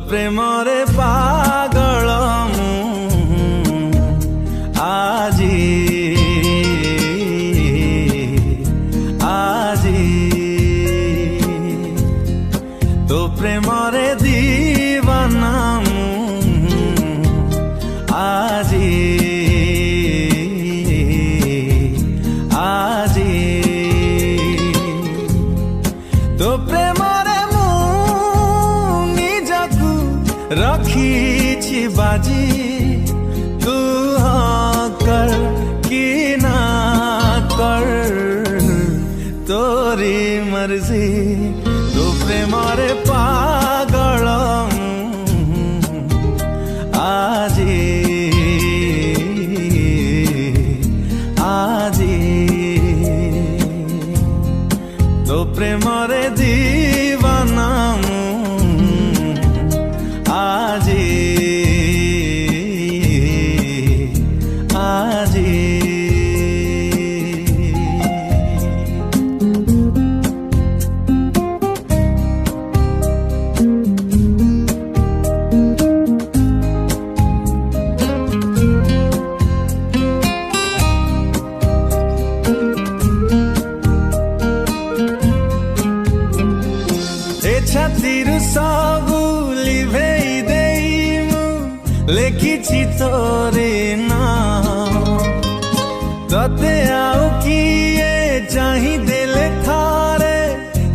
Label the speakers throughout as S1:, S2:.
S1: ପ୍ରେମରେ ପାଗଳ ମୁଁ ଆଜି ଆଜି ତୋ ପ୍ରେମରେ ଦିୱାନା ମୁଁ ଆଜି ଆଜି ତୋ ପ୍ରେମରେ ମୁଁ ନିଜକୁ रखी बाजी तू हाँ कर कि ना कर तोरी मर्जी तू प्रेमरे पागल आजी आजी तो प्रेमरे दीवाना आजी आजी ए छातीर सबू लेखिछि तोरे नाम तते आउ किए चाही देले थारे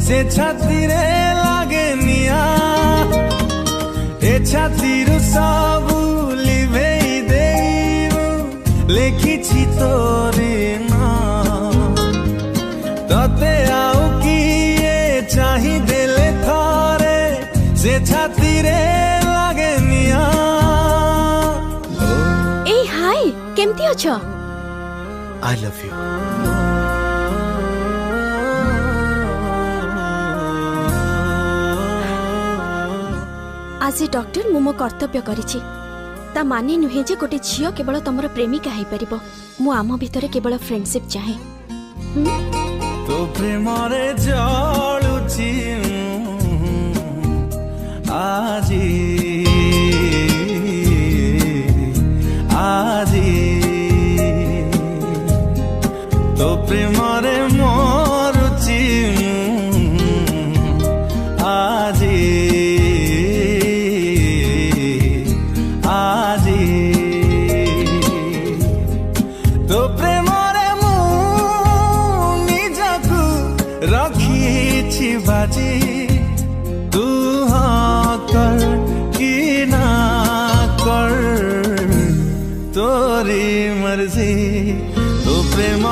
S1: से छातीरे लागे निया ए छातीर सबू लिभेई देइमु लेखिछि तोरे नाम तते आउ किए चाही देले थारे से छातीरे लागे निया
S2: केमती अछो?
S3: I love you.
S2: आज डॉक्टर मु मो कर्तव्य करिछि ता माने नुहे जे गोटे झियो केवल तमर प्रेमिका हेई परिबो मु आम भितरे केवल फ्रेंडशिप चाहे
S1: तो प्रेमरे जळुछि आजी आजी तो प्रेमरे मरुछि आजी आजी तो प्रेमरे मु निजकु रखिछि बाजी तू हाँ कर कि ना कर तोरी मर्जी तो प्रेम